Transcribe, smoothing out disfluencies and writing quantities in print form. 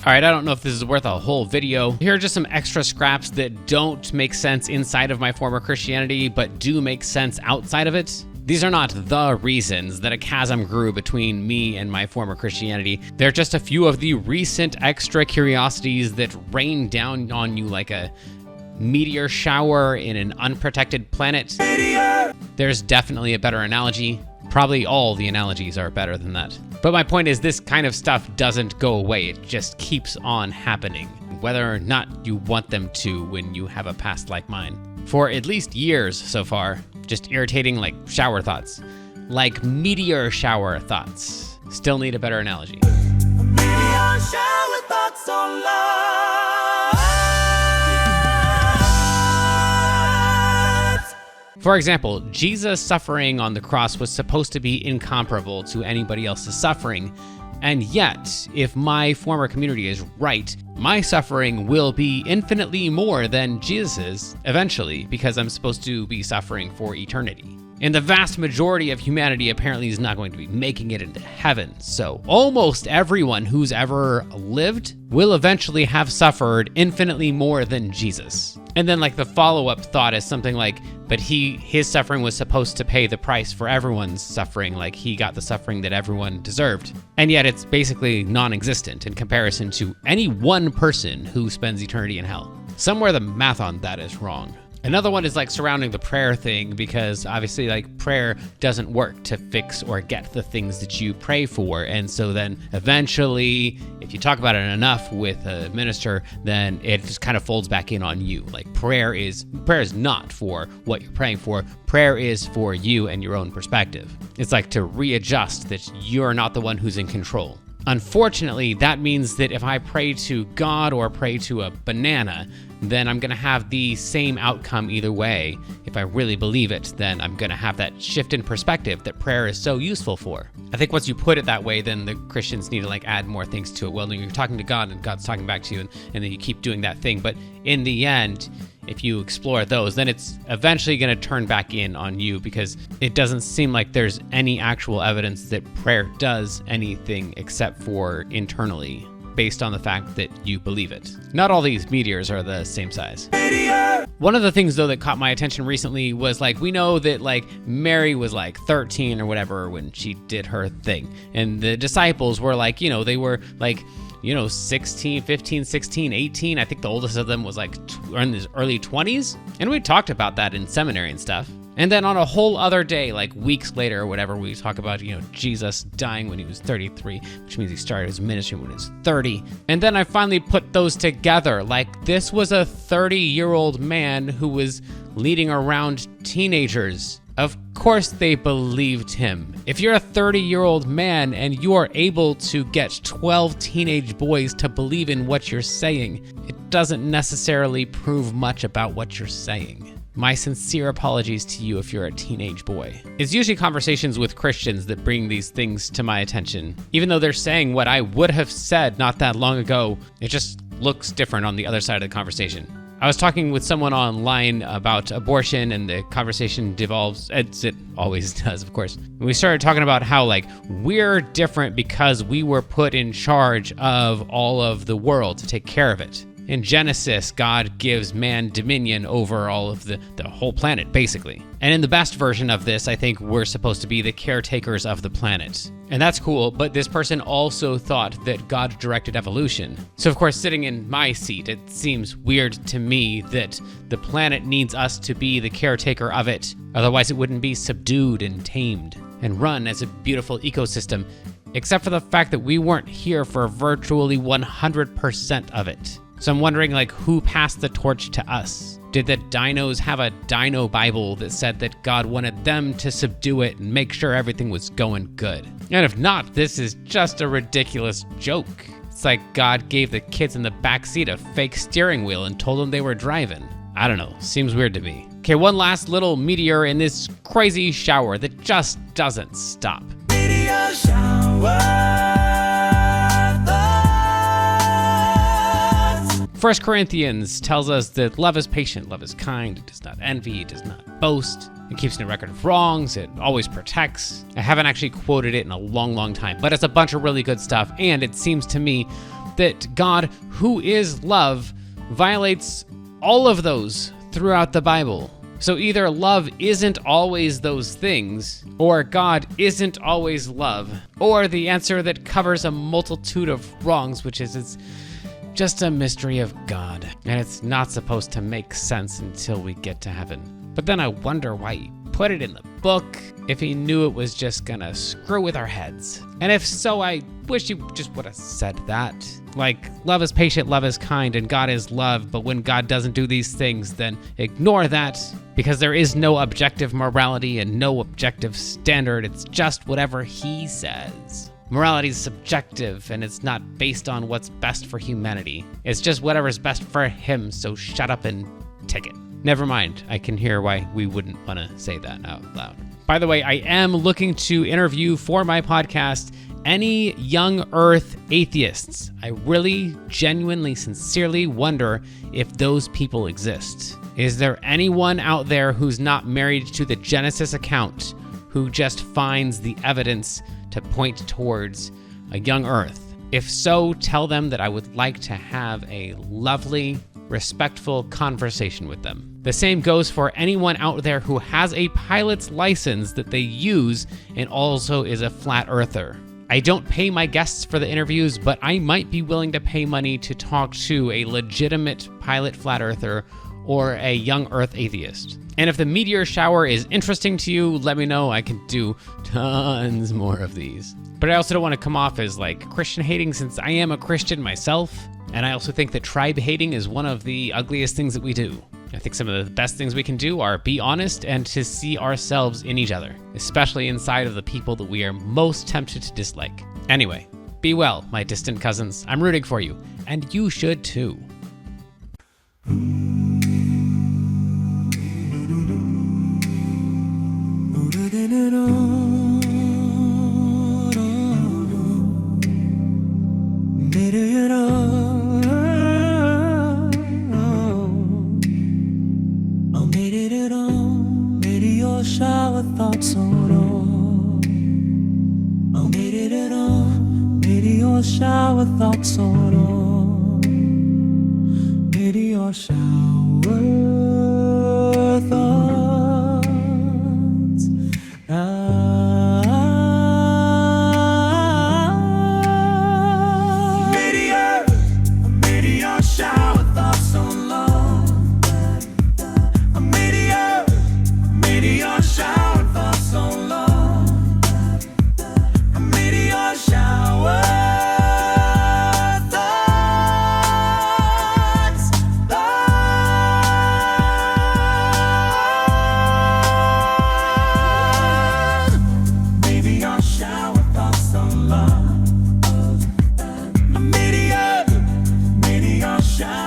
All right, I don't know if this is worth a whole video. Here are just some extra scraps that don't make sense inside of my former Christianity, but do make sense outside of it. These are not the reasons that a chasm grew between me and my former Christianity. They're just a few of the recent extra curiosities that rain down on you like a meteor shower in an unprotected planet. Meteor! There's definitely a better analogy. Probably all the analogies are better than that. But my point is, this kind of stuff doesn't go away. It just keeps on happening, whether or not you want them to when you have a past like mine. For at least years so far, just irritating like shower thoughts. Like meteor shower thoughts. Still need a better analogy. Meteor shower thoughts on love. For example, Jesus' suffering on the cross was supposed to be incomparable to anybody else's suffering. And yet, if my former community is right, my suffering will be infinitely more than Jesus's eventually, because I'm supposed to be suffering for eternity. And the vast majority of humanity apparently is not going to be making it into heaven. So almost everyone who's ever lived will eventually have suffered infinitely more than Jesus. And then like the follow-up thought is something like, but his suffering was supposed to pay the price for everyone's suffering, like he got the suffering that everyone deserved. And yet it's basically non-existent in comparison to any one person who spends eternity in hell. Somewhere the math on that is wrong. Another one is like surrounding the prayer thing, because obviously like prayer doesn't work to fix or get the things that you pray for. And so then eventually, if you talk about it enough with a minister, then it just kind of folds back in on you. Like prayer is not for what you're praying for. Prayer is for you and your own perspective. It's like to readjust that you're not the one who's in control. Unfortunately, that means that if I pray to God or pray to a banana, then I'm gonna have the same outcome either way. If I really believe it, then I'm gonna have that shift in perspective that prayer is so useful for. I think once you put it that way, then the Christians need to like add more things to it. Well, you're talking to God and God's talking back to you, and then you keep doing that thing. But in the end, if you explore those, then it's eventually going to turn back in on you, because it doesn't seem like there's any actual evidence that prayer does anything except for internally, based on the fact that you believe it. Not all these meteors are the same size. Meteor! One of the things though that caught my attention recently was like, we know that like Mary was like 13 or whatever when she did her thing. And the disciples were like, they were like, 16, 15, 16, 18. I think the oldest of them was like in his early 20s. And we talked about that in seminary and stuff. And then on a whole other day, like weeks later or whatever, we talk about, Jesus dying when he was 33, which means he started his ministry when he was 30. And then I finally put those together. Like this was a 30-year-old man who was leading around teenagers. Of course they believed him. If you're a 30-year-old man and you are able to get 12 teenage boys to believe in what you're saying, it doesn't necessarily prove much about what you're saying. My sincere apologies to you if you're a teenage boy. It's usually conversations with Christians that bring these things to my attention. Even though they're saying what I would have said not that long ago, it just looks different on the other side of the conversation. I was talking with someone online about abortion, and the conversation devolves, as it always does, of course. We started talking about how like we're different because we were put in charge of all of the world to take care of it. In Genesis, God gives man dominion over all of the whole planet, basically. And in the best version of this, I think we're supposed to be the caretakers of the planet. And that's cool, but this person also thought that God directed evolution. So of course, sitting in my seat, it seems weird to me that the planet needs us to be the caretaker of it. Otherwise, it wouldn't be subdued and tamed and run as a beautiful ecosystem, except for the fact that we weren't here for virtually 100% of it. So I'm wondering, like, who passed the torch to us? Did the dinos have a dino Bible that said that God wanted them to subdue it and make sure everything was going good? And if not, this is just a ridiculous joke. It's like God gave the kids in the backseat a fake steering wheel and told them they were driving. I don't know, seems weird to me. Okay, one last little meteor in this crazy shower that just doesn't stop. Meteor shower. 1 Corinthians tells us that love is patient, love is kind, it does not envy, it does not boast, it keeps no record of wrongs, it always protects. I haven't actually quoted it in a long time, but it's a bunch of really good stuff, and it seems to me that God, who is love, violates all of those throughout the Bible. So either love isn't always those things, or God isn't always love, or the answer that covers a multitude of wrongs, which is it's just a mystery of God, and it's not supposed to make sense until we get to heaven. But then I wonder why he put it in the book if he knew it was just gonna screw with our heads. And if so, I wish you just would have said that. Like, love is patient, love is kind, and God is love, but when God doesn't do these things, then ignore that, because there is no objective morality and no objective standard. It's just whatever he says. Morality is subjective, and it's not based on what's best for humanity. It's just whatever's best for him, so shut up and take it. Never mind, I can hear why we wouldn't want to say that out loud. By the way, I am looking to interview for my podcast any young earth atheists. I really, genuinely, sincerely wonder if those people exist. Is there anyone out there who's not married to the Genesis account, who just finds the evidence to point towards a young earth? If so, tell them that I would like to have a lovely, respectful conversation with them. The same goes for anyone out there who has a pilot's license that they use and also is a flat earther. I don't pay my guests for the interviews, but I might be willing to pay money to talk to a legitimate pilot flat earther or a young earth atheist. And if the meteor shower is interesting to you, let me know. I can do tons more of these. But I also don't want to come off as like Christian hating, since I am a Christian myself. And I also think that tribe hating is one of the ugliest things that we do. I think some of the best things we can do are be honest and to see ourselves in each other, especially inside of the people that we are most tempted to dislike. Anyway, be well, my distant cousins. I'm rooting for you, and you should too. Meteor shower thoughts on all. Oh, meteor shower thoughts on all. Meteor shower thoughts. Meteor shower thoughts on love. A meteor shower thoughts on love. A meteor shower thoughts. Meteor shower thoughts on love. A meteor shower.